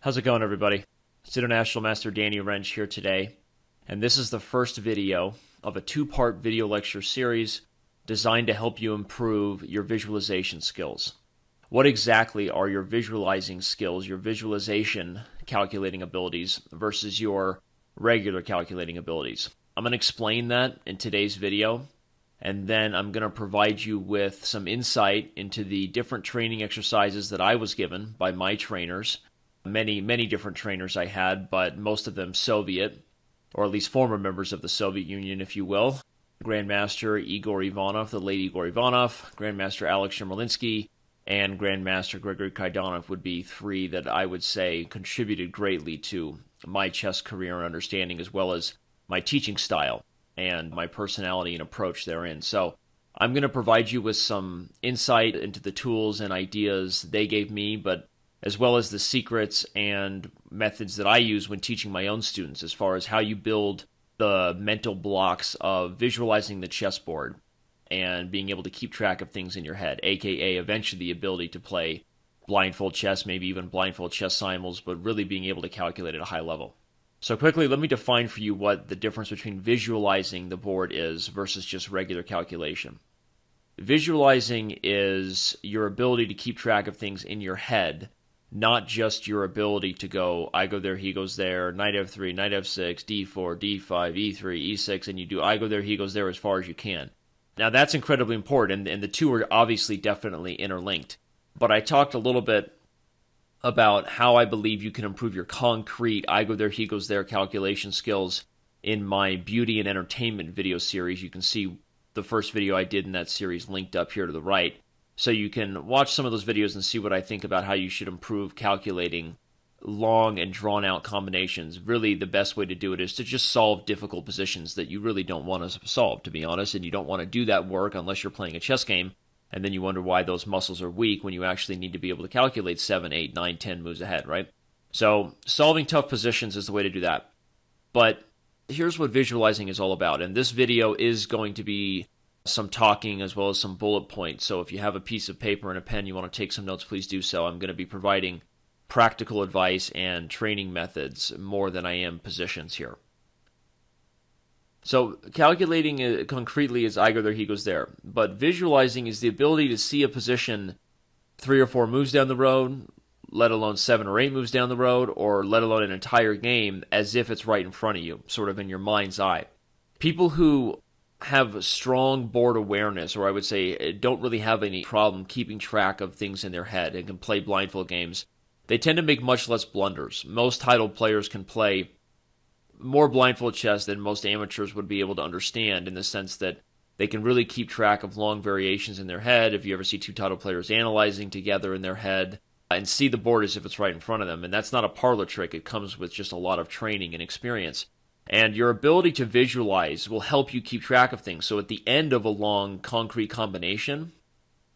How's it going, everybody? It's International Master Danny Wrench here today, and this is the first video of a two-part video lecture series designed to help you improve your visualization skills. What exactly are your visualizing skills, your visualization calculating abilities versus your regular calculating abilities? I'm going to explain that in today's video, and then I'm going to provide you with some insight into the different training exercises that I was given by my trainers. Many different trainers I had, but most of them Soviet, or at least former members of the Soviet Union, if you will. Grandmaster Igor Ivanov, the late Igor Ivanov, Grandmaster Alex Yermolinsky, and Grandmaster Gregory Kaidanov would be three that I would say contributed greatly to my chess career and understanding, as well as my teaching style and my personality and approach therein. So I'm going to provide you with some insight into the tools and ideas they gave me, but as well as the secrets and methods that I use when teaching my own students, as far as how you build the mental blocks of visualizing the chessboard and being able to keep track of things in your head, aka eventually the ability to play blindfold chess, maybe even blindfold chess simultaneous, but really being able to calculate at a high level. So quickly, let me define for you what the difference between visualizing the board is versus just regular calculation. Visualizing is your ability to keep track of things in your head, not just your ability to go, I go there, he goes there, knight f3, knight f6, d4, d5, e3, e6, and you do I go there, he goes there as far as you can. Now that's incredibly important, and the two are obviously definitely interlinked. But I talked a little bit about how I believe you can improve your concrete I go there, he goes there calculation skills in my beauty and entertainment video series. You can see the first video I did in that series linked up here to the right. So you can watch some of those videos and see what I think about how you should improve calculating long and drawn-out combinations. Really, the best way to do it is to just solve difficult positions that you really don't want to solve, to be honest, and you don't want to do that work unless you're playing a chess game, and then you wonder why those muscles are weak when you actually need to be able to calculate 7, 8, 9, 10 moves ahead, right? So solving tough positions is the way to do that. But here's what visualizing is all about, and this video is going to be some talking as well as some bullet points. So if you have a piece of paper and a pen, you want to take some notes, please do so. I'm going to be providing practical advice and training methods more than I am positions here. So calculating concretely is I go there, he goes there. But visualizing is the ability to see a position 3 or 4 moves down the road, let alone 7 or 8 moves down the road, or let alone an entire game as if it's right in front of you, sort of in your mind's eye. People who have strong board awareness, or I would say don't really have any problem keeping track of things in their head and can play blindfold games, they tend to make much less blunders. Most titled players can play more blindfold chess than most amateurs would be able to understand, in the sense that they can really keep track of long variations in their head. If you ever see two titled players analyzing together in their head and see the board as if it's right in front of them, and that's not a parlor trick, it comes with just a lot of training and experience. And your ability to visualize will help you keep track of things. So at the end of a long concrete combination,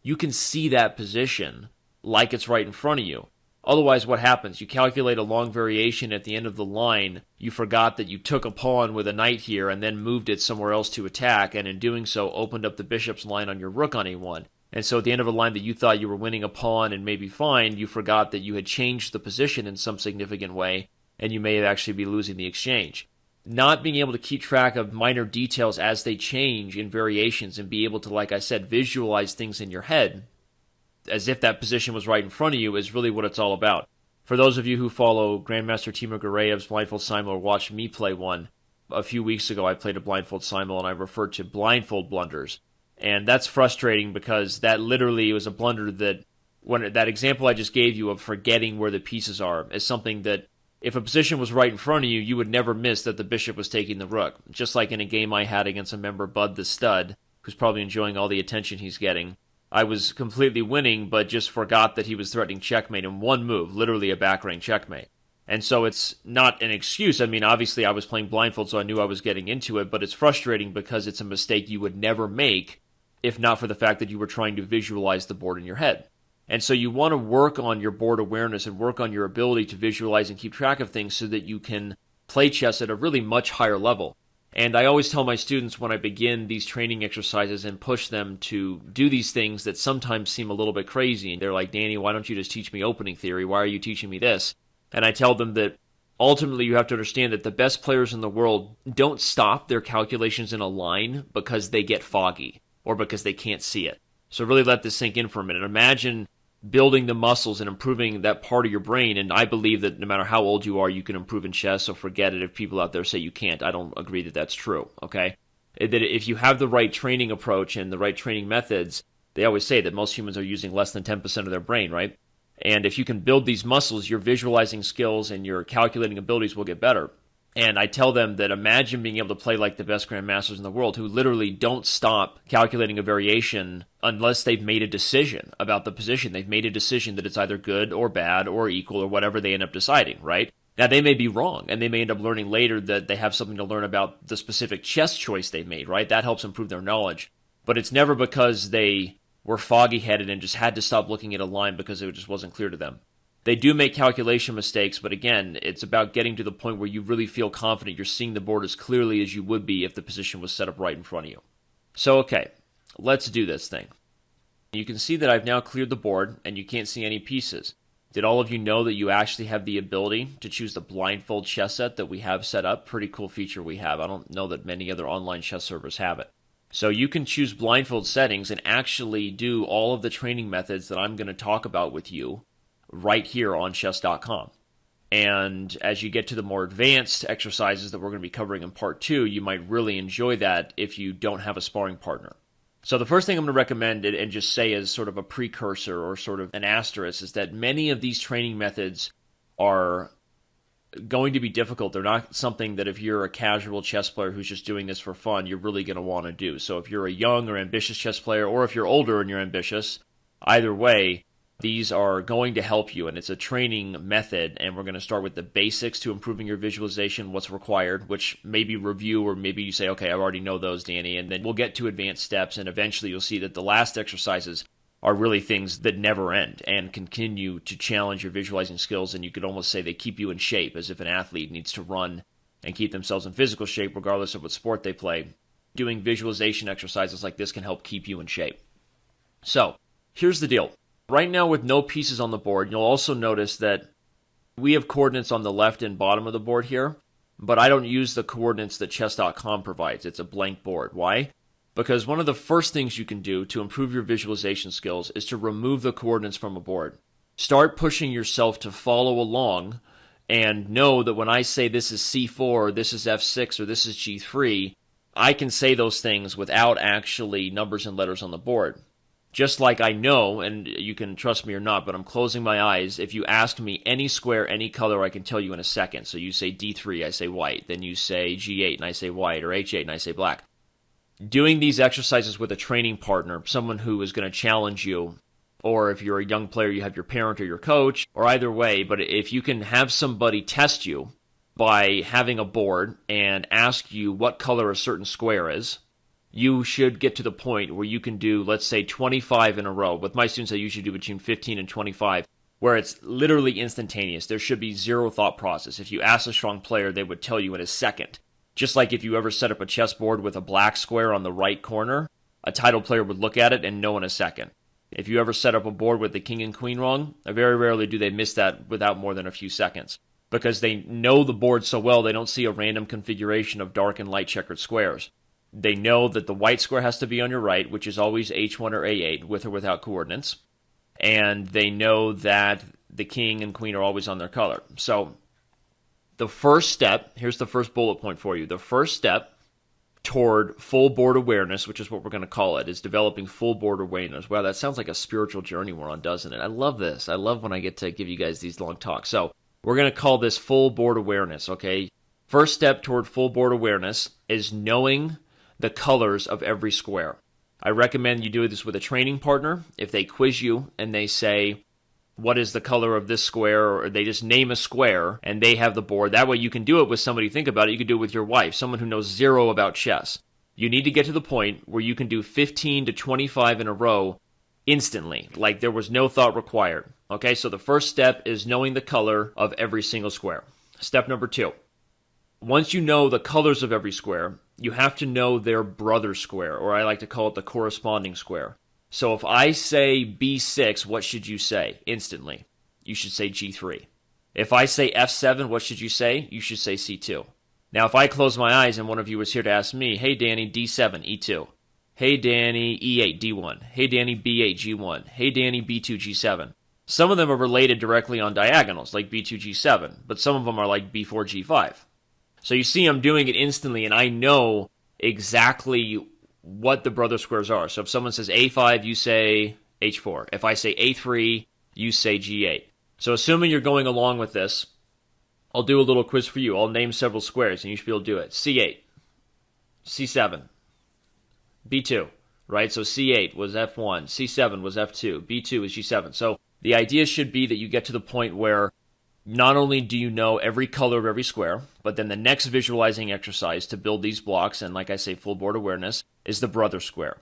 you can see that position like it's right in front of you. Otherwise, what happens? You calculate a long variation at the end of the line. You forgot that you took a pawn with a knight here and then moved it somewhere else to attack, and in doing so opened up the bishop's line on your rook on a1. And so at the end of a line that you thought you were winning a pawn and maybe fine, you forgot that you had changed the position in some significant way, and you may actually be losing the exchange. Not being able to keep track of minor details as they change in variations and be able to, like I said, visualize things in your head as if that position was right in front of you is really what it's all about. For those of you who follow Grandmaster Timur Gareyev's blindfold simul or watched me play one, a few weeks ago I played a blindfold simul and I referred to blindfold blunders. And that's frustrating because that literally was a blunder that, when that example I just gave you of forgetting where the pieces are, is something that if a position was right in front of you, you would never miss that the bishop was taking the rook. Just like in a game I had against a member, Bud the Stud, who's probably enjoying all the attention he's getting. I was completely winning, but just forgot that he was threatening checkmate in one move, literally a back rank checkmate. And so it's not an excuse. I mean, obviously I was playing blindfold, so I knew I was getting into it, but it's frustrating because it's a mistake you would never make if not for the fact that you were trying to visualize the board in your head. And so you want to work on your board awareness and work on your ability to visualize and keep track of things so that you can play chess at a really much higher level. And I always tell my students when I begin these training exercises and push them to do these things that sometimes seem a little bit crazy, and they're like, Danny, why don't you just teach me opening theory? Why are you teaching me this? And I tell them that ultimately you have to understand that the best players in the world don't stop their calculations in a line because they get foggy or because they can't see it. So really let this sink in for a minute. Imagine building the muscles and improving that part of your brain. And I believe that no matter how old you are, you can improve in chess. So forget it if people out there say you can't. I don't agree that that's true, okay? That if you have the right training approach and the right training methods, they always say that most humans are using less than 10% of their brain, right? And if you can build these muscles, your visualizing skills and your calculating abilities will get better. And I tell them that imagine being able to play like the best grandmasters in the world who literally don't stop calculating a variation unless they've made a decision about the position. They've made a decision that it's either good or bad or equal or whatever they end up deciding, right? Now, they may be wrong, and they may end up learning later that they have something to learn about the specific chess choice they made, right? That helps improve their knowledge. But it's never because they were foggy-headed and just had to stop looking at a line because it just wasn't clear to them. They do make calculation mistakes, but again, it's about getting to the point where you really feel confident you're seeing the board as clearly as you would be if the position was set up right in front of you. So, okay, let's do this thing. You can see that I've now cleared the board, and you can't see any pieces. Did all of you know that you actually have the ability to choose the blindfold chess set that we have set up? Pretty cool feature we have. I don't know that many other online chess servers have it. So you can choose blindfold settings and actually do all of the training methods that I'm going to talk about with you right here on chess.com. And as you get to the more advanced exercises that we're going to be covering in part 2, you might really enjoy that if you don't have a sparring partner. So the first thing I'm going to recommend and just say as sort of a precursor or sort of an asterisk is that many of these training methods are going to be difficult. They're not something that if you're a casual chess player who's just doing this for fun, you're really going to want to do. So if you're a young or ambitious chess player, or if you're older and you're ambitious, either way, these are going to help you, and it's a training method, and we're going to start with the basics to improving your visualization, what's required, which maybe review, or maybe you say, okay, I already know those, Danny, and then we'll get to advanced steps, and eventually you'll see that the last exercises are really things that never end and continue to challenge your visualizing skills, and you could almost say they keep you in shape, as if an athlete needs to run and keep themselves in physical shape regardless of what sport they play. Doing visualization exercises like this can help keep you in shape. So, here's the deal. Right now, with no pieces on the board, you'll also notice that we have coordinates on the left and bottom of the board here, but I don't use the coordinates that chess.com provides. It's a blank board. Why? Because one of the first things you can do to improve your visualization skills is to remove the coordinates from a board. Start pushing yourself to follow along and know that when I say this is C4, or this is F6, or this is G3, I can say those things without actually numbers and letters on the board. Just like I know, and you can trust me or not, but I'm closing my eyes. If you ask me any square, any color, I can tell you in a second. So you say D3, I say white. Then you say G8, and I say white, or H8, and I say black. Doing these exercises with a training partner, someone who is going to challenge you, or if you're a young player, you have your parent or your coach, or either way, but if you can have somebody test you by having a board and ask you what color a certain square is, you should get to the point where you can do, let's say, 25 in a row. With my students, I usually do between 15 and 25, where it's literally instantaneous. There should be zero thought process. If you ask a strong player, they would tell you in a second. Just like if you ever set up a chessboard with a black square on the right corner, a title player would look at it and know in a second. If you ever set up a board with the king and queen wrong, very rarely do they miss that without more than a few seconds. Because they know the board so well, they don't see a random configuration of dark and light checkered squares. They know that the white square has to be on your right, which is always H1 or A8, with or without coordinates. And they know that the king and queen are always on their color. So the first step, here's the first bullet point for you. The first step toward full board awareness, which is what we're going to call it, is developing full board awareness. Wow, that sounds like a spiritual journey we're on, doesn't it? I love this. I love when I get to give you guys these long talks. So we're going to call this full board awareness, okay? First step toward full board awareness is knowing the colors of every square. I recommend you do this with a training partner. If they quiz you and they say, what is the color of this square, or they just name a square and they have the board, that way you can do it with somebody. Think about it, you can do it with your wife, someone who knows zero about chess. You need to get to the point where you can do 15 to 25 in a row instantly, like there was no thought required. Okay, so the first step is knowing the color of every single square. Step number 2. Once you know the colors of every square, you have to know their brother square, or I like to call it the corresponding square. So if I say B6, what should you say instantly? You should say G3. If I say F7, what should you say? You should say C2. Now, if I close my eyes and one of you was here to ask me, hey, Danny, D7, E2. Hey, Danny, E8, D1. Hey, Danny, B8, G1. Hey, Danny, B2, G7. Some of them are related directly on diagonals, like B2, G7, but some of them are like B4, G5. So you see I'm doing it instantly, and I know exactly what the brother squares are. So if someone says A5, you say H4. If I say A3, you say G8. So assuming you're going along with this, I'll do a little quiz for you. I'll name several squares, and you should be able to do it. C8, C7, B2, right? So C8 was F1, C7 was F2, B2 is G7. So the idea should be that you get to the point where not only do you know every color of every square, but then the next visualizing exercise to build these blocks, and like I say, full board awareness, is the brother square.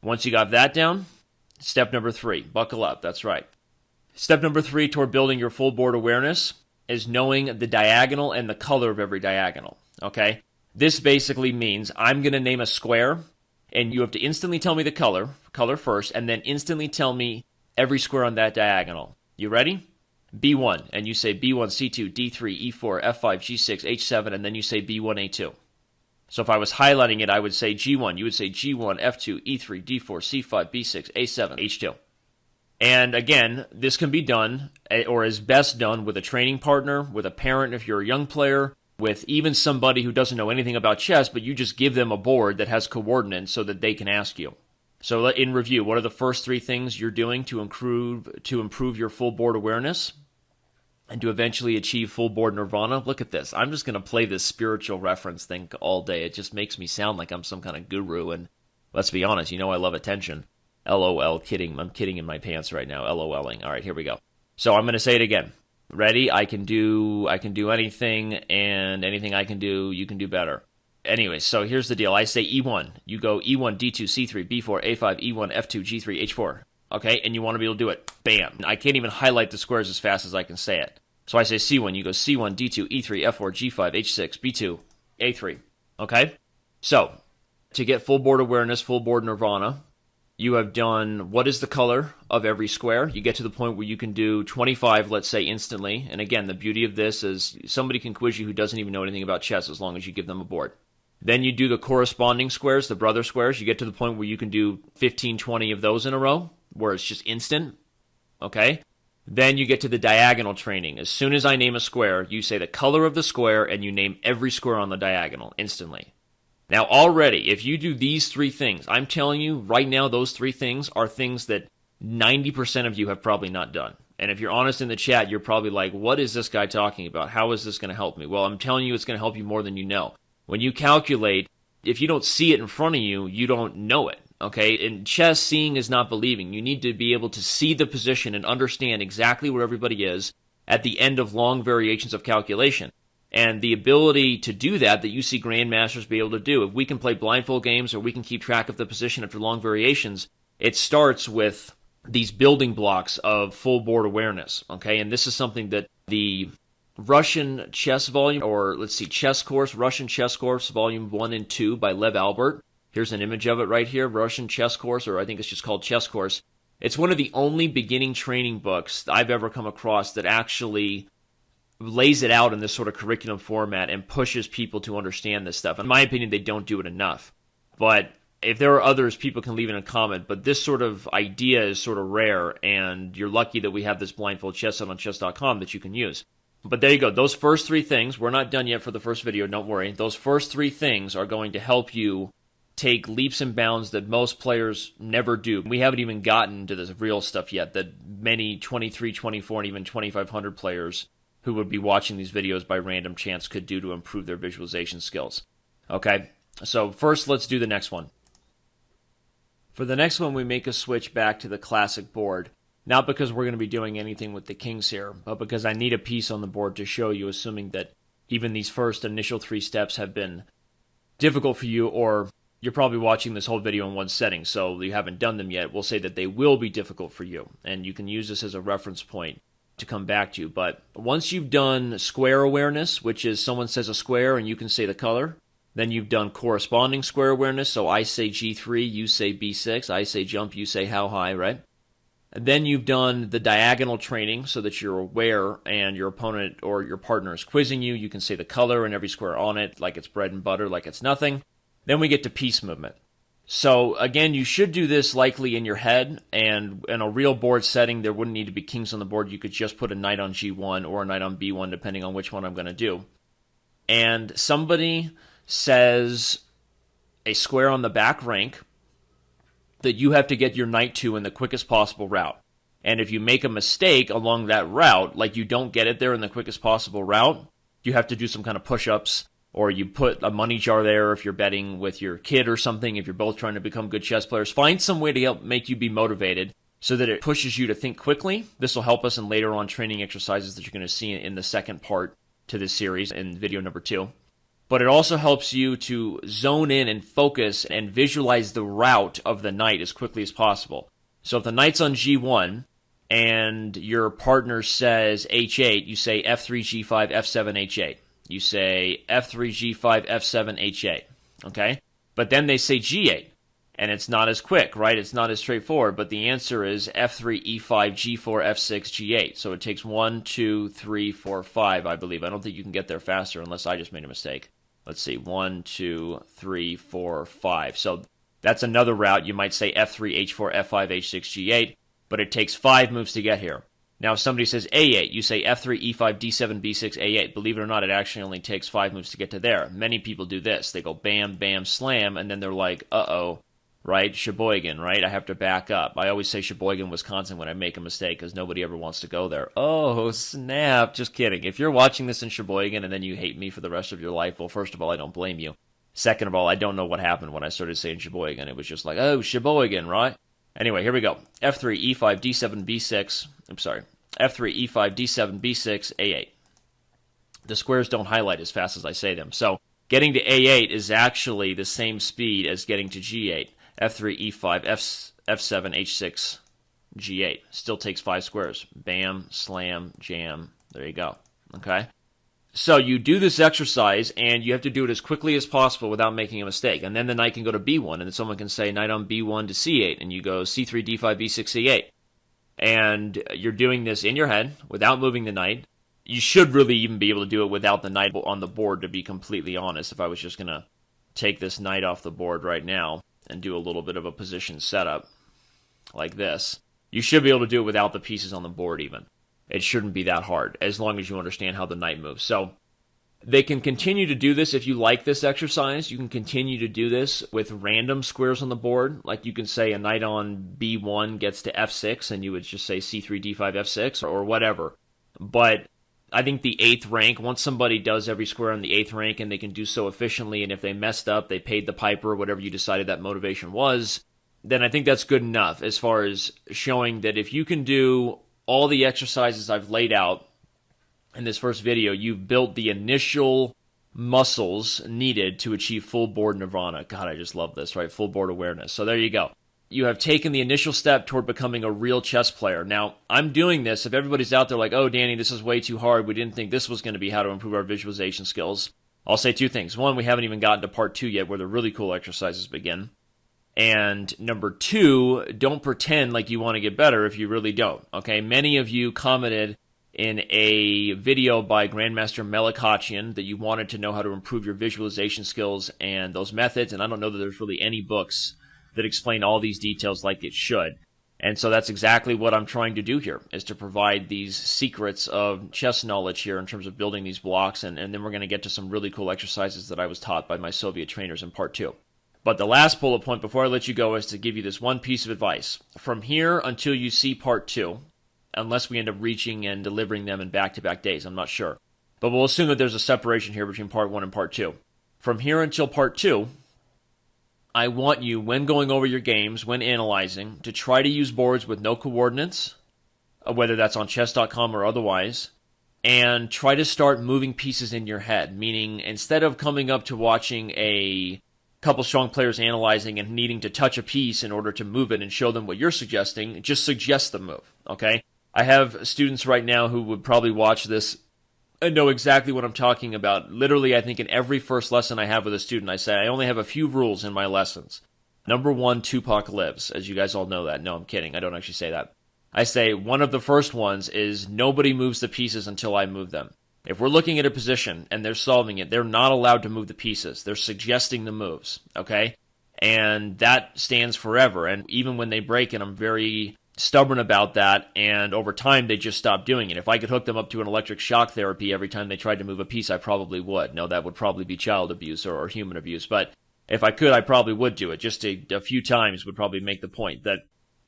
Once you got that down, step number 3, buckle up, that's right. Step number 3 toward building your full board awareness is knowing the diagonal and the color of every diagonal, okay? This basically means I'm going to name a square, and you have to instantly tell me the color first, and then instantly tell me every square on that diagonal. You ready? B1, and you say B1, C2, D3, E4, F5, G6, H7, and then you say B1, A2. So if I was highlighting it, I would say G1. You would say G1, F2, E3, D4, C5, B6, A7, H2. And again, this can be done, or is best done, with a training partner, with a parent if you're a young player, with even somebody who doesn't know anything about chess, but you just give them a board that has coordinates so that they can ask you. So in review, what are the first 3 things you're doing to improve your full board awareness and to eventually achieve full board nirvana? Look at this. I'm just going to play this spiritual reference thing all day. It just makes me sound like I'm some kind of guru, and let's be honest, you know I love attention. LOL, kidding. I'm kidding in my pants right now. LOLing. All right, here we go. So I'm going to say it again. Ready? I can do anything, and anything I can do, you can do better. Anyway, so here's the deal. I say E1. You go E1, D2, C3, B4, A5, E1, F2, G3, H4. Okay? And you want to be able to do it. Bam. I can't even highlight the squares as fast as I can say it. So I say C1. You go C1, D2, E3, F4, G5, H6, B2, A3. Okay? So, to get full board awareness, full board nirvana, you have done what is the color of every square. You get to the point where you can do 25, let's say, instantly. And again, the beauty of this is somebody can quiz you who doesn't even know anything about chess as long as you give them a board. Then you do the corresponding squares, the brother squares. You get to the point where you can do 15, 20 of those in a row, where it's just instant. Okay? Then you get to the diagonal training. As soon as I name a square, you say the color of the square, and you name every square on the diagonal instantly. Now, already, if you do these 3 things, I'm telling you right now, those 3 things are things that 90% of you have probably not done. And if you're honest in the chat, you're probably like, what is this guy talking about? How is this going to help me? Well, I'm telling you it's going to help you more than you know. When you calculate, if you don't see it in front of you, you don't know it, okay? In chess, seeing is not believing. You need to be able to see the position and understand exactly where everybody is at the end of long variations of calculation. And the ability to do that you see grandmasters be able to do. If we can play blindfold games or we can keep track of the position after long variations, it starts with these building blocks of full board awareness, okay? And this is something that the Russian Chess Volume, or let's see, Chess Course, Russian Chess Course, Volume 1 and 2 by Lev Albert. Here's an image of it right here, Russian Chess Course, or I think it's just called Chess Course. It's one of the only beginning training books I've ever come across that actually lays it out in this sort of curriculum format and pushes people to understand this stuff. In my opinion, they don't do it enough. But if there are others, people can leave in a comment. But this sort of idea is sort of rare, and you're lucky that we have this blindfold chess set on chess.com that you can use. But there you go. Those first 3 things, we're not done yet for the first video, don't worry. Those first 3 things are going to help you take leaps and bounds that most players never do. We haven't even gotten to this real stuff yet that many 23, 24, and even 2,500 players who would be watching these videos by random chance could do to improve their visualization skills. Okay, so first let's do the next one. For the next one, we make a switch back to the classic board. Not because we're going to be doing anything with the kings here, but because I need a piece on the board to show you, assuming that even these first initial 3 steps have been difficult for you, or you're probably watching this whole video in one setting, so you haven't done them yet. We'll say that they will be difficult for you, and you can use this as a reference point to come back to. But once you've done square awareness, which is someone says a square and you can say the color, then you've done corresponding square awareness, so I say G3, you say B6, I say jump, you say how high, right? Then you've done the diagonal training so that you're aware and your opponent or your partner is quizzing you. You can say the color and every square on it like it's bread and butter, like it's nothing. Then we get to piece movement. So again, you should do this likely in your head, and in a real board setting, there wouldn't need to be kings on the board. You could just put a knight on G1 or a knight on B1, depending on which one I'm going to do. And somebody says a square on the back rank that you have to get your knight to in the quickest possible route. And if you make a mistake along that route, like you don't get it there in the quickest possible route, you have to do some kind of push-ups, or you put a money jar there if you're betting with your kid or something, if you're both trying to become good chess players. Find some way to help make you be motivated so that it pushes you to think quickly. This will help us in later on training exercises that you're going to see in the second part to this series in video number 2. But it also helps you to zone in and focus and visualize the route of the knight as quickly as possible. So if the knight's on G1 and your partner says H8, you say F3, G5, F7, H8. You say F3, G5, F7, H8, okay? But then they say G8, and it's not as quick, right? It's not as straightforward, but the answer is F3, E5, G4, F6, G8. So it takes 1, 2, 3, 4, 5, I believe. I don't think you can get there faster unless I just made a mistake. Let's see, 1, 2, 3, 4, 5. So that's another route. You might say F3, H4, F5, H6, G8, but it takes 5 moves to get here. Now, if somebody says A8, you say F3, E5, D7, B6, A8. Believe it or not, it actually only takes 5 moves to get to there. Many people do this. They go bam, bam, slam, and then they're like, uh-oh, right? Sheboygan, right? I have to back up. I always say Sheboygan, Wisconsin when I make a mistake because nobody ever wants to go there. Oh, snap. Just kidding. If you're watching this in Sheboygan and then you hate me for the rest of your life, well, first of all, I don't blame you. Second of all, I don't know what happened when I started saying Sheboygan. It was just like, oh, Sheboygan, right? Anyway, here we go. F3, E5, D7, B6. I'm sorry. F3, E5, D7, B6, A8. The squares don't highlight as fast as I say them. So getting to A8 is actually the same speed as getting to G8. F3, E5, F7, H6, G8. Still takes 5 squares. Bam, slam, jam. There you go. Okay? So you do this exercise, and you have to do it as quickly as possible without making a mistake. And then the knight can go to B1, and then someone can say knight on B1 to C8, and you go C3, D5, B6, C8. And you're doing this in your head without moving the knight. You should really even be able to do it without the knight on the board, to be completely honest. If I was just going to take this knight off the board right now and do a little bit of a position setup like this, you should be able to do it without the pieces on the board even. It shouldn't be that hard, as long as you understand how the knight moves. So they can continue to do this if you like this exercise. You can continue to do this with random squares on the board. Like you can say a knight on B1 gets to F6, and you would just say C3, D5, F6, or whatever. But I think the 8th rank, once somebody does every square on the 8th rank, and they can do so efficiently, and if they messed up, they paid the piper, whatever you decided that motivation was, then I think that's good enough as far as showing that if you can do all the exercises I've laid out in this first video, you've built the initial muscles needed to achieve full board nirvana. God, I just love this, right? Full board awareness. So there you go. You have taken the initial step toward becoming a real chess player. Now, I'm doing this. If everybody's out there like, oh, Danny, this is way too hard. We didn't think this was going to be how to improve our visualization skills. I'll say 2 things. 1, we haven't even gotten to part 2 yet, where the really cool exercises begin. And number 2, don't pretend like you want to get better if you really don't. Okay, many of you commented in a video by Grandmaster Melikachian that you wanted to know how to improve your visualization skills and those methods, and I don't know that there's really any books that explain all these details like it should. And so that's exactly what I'm trying to do here, is to provide these secrets of chess knowledge here in terms of building these blocks, and then we're going to get to some really cool exercises that I was taught by my Soviet trainers in part 2. But the last bullet point before I let you go is to give you this one piece of advice. From here until you see part 2, unless we end up reaching and delivering them in back-to-back days, I'm not sure. But we'll assume that there's a separation here between part 1 and part 2. From here until part 2, I want you, when going over your games, when analyzing, to try to use boards with no coordinates, whether that's on chess.com or otherwise, and try to start moving pieces in your head, meaning instead of coming up to watching a couple strong players analyzing and needing to touch a piece in order to move it and show them what you're suggesting, just suggest the move, okay? I have students right now who would probably watch this and know exactly what I'm talking about. Literally, I think in every first lesson I have with a student, I say I only have a few rules in my lessons. Number 1, Tupac lives, as you guys all know that. No, I'm kidding. I don't actually say that. I say one of the first ones is nobody moves the pieces until I move them. If we're looking at a position and they're solving it, they're not allowed to move the pieces. They're suggesting the moves, okay? And that stands forever. And even when they break it, I'm very stubborn about that. And over time, they just stop doing it. If I could hook them up to an electric shock therapy every time they tried to move a piece, I probably would. No, that would probably be child abuse or human abuse. But if I could, I probably would do it. Just a few times would probably make the point that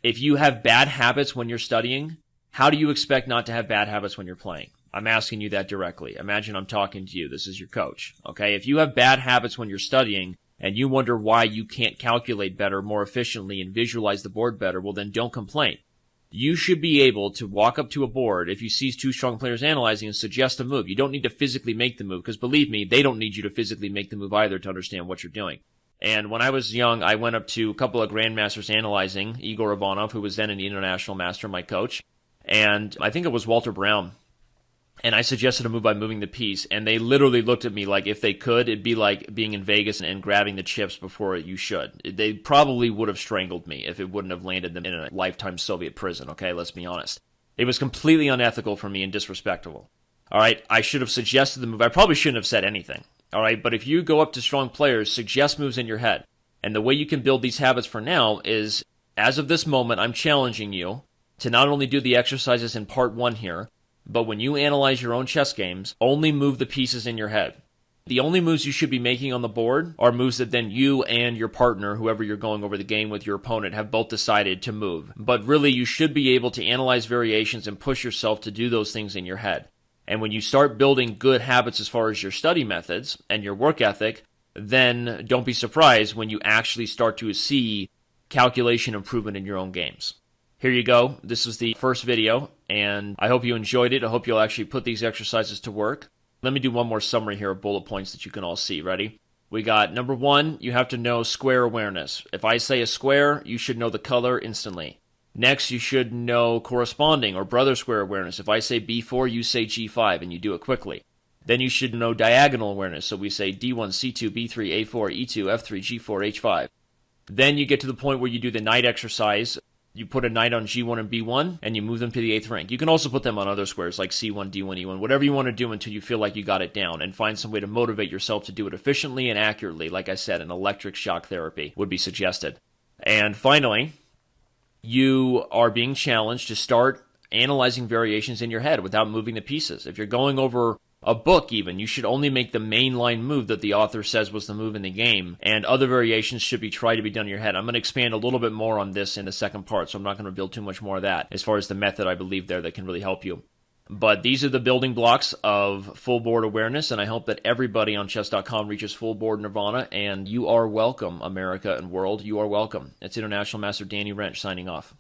if you have bad habits when you're studying, how do you expect not to have bad habits when you're playing? I'm asking you that directly. Imagine I'm talking to you. This is your coach. Okay? If you have bad habits when you're studying and you wonder why you can't calculate better, more efficiently, and visualize the board better, well, then don't complain. You should be able to walk up to a board if you see two strong players analyzing and suggest a move. You don't need to physically make the move because, believe me, they don't need you to physically make the move either to understand what you're doing. And when I was young, I went up to a couple of grandmasters analyzing, Igor Ivanov, who was then an international master, my coach, and I think it was Walter Brown. And I suggested a move by moving the piece, and they literally looked at me like if they could, it'd be like being in Vegas and grabbing the chips before you should. They probably would have strangled me if it wouldn't have landed them in a lifetime Soviet prison, okay? Let's be honest. It was completely unethical for me and disrespectful. All right, I should have suggested the move. I probably shouldn't have said anything. All right, but if you go up to strong players, suggest moves in your head. And the way you can build these habits for now is, as of this moment, I'm challenging you to not only do the exercises in part 1 here, but when you analyze your own chess games, only move the pieces in your head. The only moves you should be making on the board are moves that then you and your partner, whoever you're going over the game with, your opponent, have both decided to move. But really, you should be able to analyze variations and push yourself to do those things in your head. And when you start building good habits as far as your study methods and your work ethic, then don't be surprised when you actually start to see calculation improvement in your own games. Here you go. This is the first video, and I hope you enjoyed it. I hope you'll actually put these exercises to work. Let me do one more summary here of bullet points that you can all see. Ready? We got number 1, you have to know square awareness. If I say a square, you should know the color instantly. Next, you should know corresponding or brother square awareness. If I say B4, you say G5, and you do it quickly. Then you should know diagonal awareness. So we say D1, C2, B3, A4, E2, F3, G4, H5. Then you get to the point where you do the knight exercise. You put a knight on G1 and B1, and you move them to the 8th rank. You can also put them on other squares like C1, D1, E1, whatever you want to do until you feel like you got it down, and find some way to motivate yourself to do it efficiently and accurately. Like I said, an electric shock therapy would be suggested. And finally, you are being challenged to start analyzing variations in your head without moving the pieces. If you're going over a book even, you should only make the mainline move that the author says was the move in the game, and other variations should be tried to be done in your head. I'm going to expand a little bit more on this in the second part, so I'm not going to build too much more of that as far as the method I believe there that can really help you. But these are the building blocks of full board awareness, and I hope that everybody on chess.com reaches full board nirvana, and you are welcome, America and world. You are welcome. It's International Master Danny Rensch signing off.